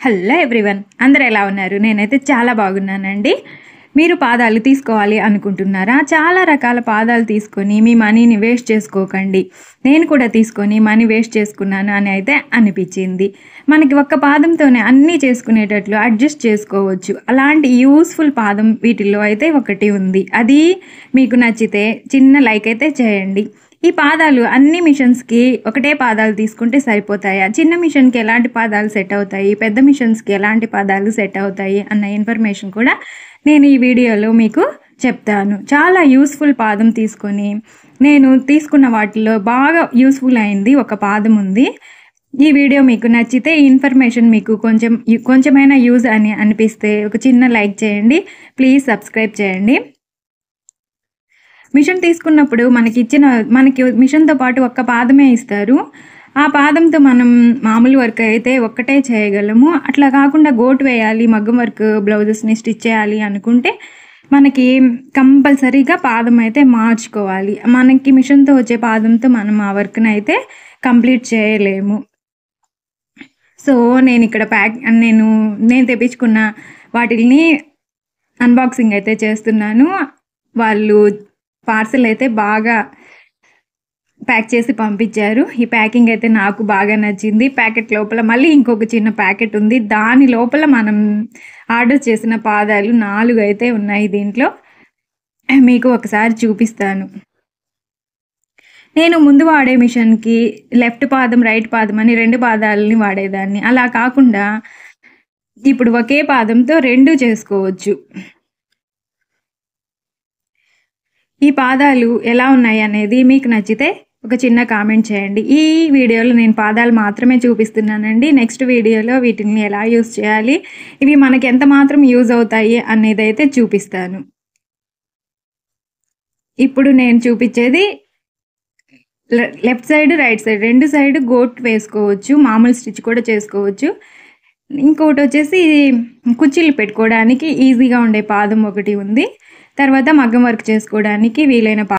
Hello everyone, అందరూ ఎలా ఉన్నారు? నేనైతే చాలా బాగున్నానండి. మీరు పాదాలు తీసుకోవాలి అనుకుంటున్నారా? చాలా రకాల పాదాలు తీసుకొని మీ మనీని వేస్ట్ చేసుకోకండి. నేను కూడా తీసుకొని మనీ వేస్ట్ చేసుకున్నాను అని అయితే అనిపించింది. మనకి ఒక్క పాదంతోనే అన్నీ చేసుకునేటట్లు అడ్జస్ట్ చేసుకోవచ్చు. అలాంటి యూస్ఫుల్ పాదం వీటిల్లో అయితే ఒకటి ఉంది. అది మీకు నచ్చితే చిన్న లైక్ అయితే చేయండి. ఈ పాదాలు అన్ని మిషన్స్కి ఒకటే పాదాలు తీసుకుంటే సరిపోతాయా? చిన్న మిషన్కి ఎలాంటి పాదాలు సెట్ అవుతాయి, పెద్ద మిషన్స్కి ఎలాంటి పాదాలు సెట్ అవుతాయి అన్న ఇన్ఫర్మేషన్ కూడా నేను ఈ వీడియోలో మీకు చెప్తాను. చాలా యూస్ఫుల్ పాదం తీసుకొని నేను తీసుకున్న వాటిలో బాగా యూస్ఫుల్ అయింది ఒక పాదం ఉంది. ఈ వీడియో మీకు నచ్చితే ఈ ఇన్ఫర్మేషన్ మీకు కొంచెమైనా యూజ్ అని అనిపిస్తే ఒక చిన్న లైక్ చేయండి. ప్లీజ్ సబ్స్క్రైబ్ చేయండి. మిషన్ తీసుకున్నప్పుడు మనకి మిషన్తో పాటు ఒక్క పాదమే ఇస్తారు. ఆ పాదంతో మనం మామూలు వర్క్ అయితే ఒక్కటే చేయగలము. అట్లా కాకుండా గోటు వేయాలి, మగ్గం వర్క్ బ్లౌజెస్ని స్టిచ్ చేయాలి అనుకుంటే మనకి కంపల్సరీగా పాదం అయితే మార్చుకోవాలి. మనకి మిషన్తో వచ్చే పాదంతో మనం ఆ వర్క్ని అయితే కంప్లీట్ చేయలేము. సో నేను ఇక్కడ నేను తెప్పించుకున్న వాటిని అన్బాక్సింగ్ అయితే చేస్తున్నాను. వాళ్ళు పార్సల్ అయితే బాగా ప్యాక్ చేసి పంపించారు. ఈ ప్యాకింగ్ అయితే నాకు బాగా నచ్చింది. ప్యాకెట్ లోపల మళ్ళీ ఇంకొక చిన్న ప్యాకెట్ ఉంది. దాని లోపల మనం ఆర్డర్ చేసిన పాదాలు 4 అయితే ఉన్నాయి. దీంట్లో మీకు ఒకసారి చూపిస్తాను. నేను ముందు వాడే మిషన్కి లెఫ్ట్ పాదం, రైట్ పాదం అని 2 పాదాలని వాడేదాన్ని. అలా కాకుండా ఇప్పుడు ఒకే పాదంతో 2 చేసుకోవచ్చు. ఈ పాదాలు ఎలా ఉన్నాయి అనేది మీకు నచ్చితే ఒక చిన్న కామెంట్ చేయండి. ఈ వీడియోలో నేను పాదాలు మాత్రమే చూపిస్తున్నానండి. నెక్స్ట్ వీడియోలో వీటిని ఎలా యూజ్ చేయాలి, ఇవి మనకి ఎంత మాత్రం యూజ్ అవుతాయి అనేది అయితే చూపిస్తాను. ఇప్పుడు నేను చూపించేది left side, right side 2 side గోట్ వేసుకోవచ్చు. మామూలు స్టిచ్ కూడా చేసుకోవచ్చు. ఇంకోటి వచ్చేసి కుర్చీలు పెట్టుకోవడానికి ఈజీగా ఉండే పాదం ఒకటి ఉంది. తర్వాత మగ్గం వర్క్ చేసుకోవడానికి వీలైన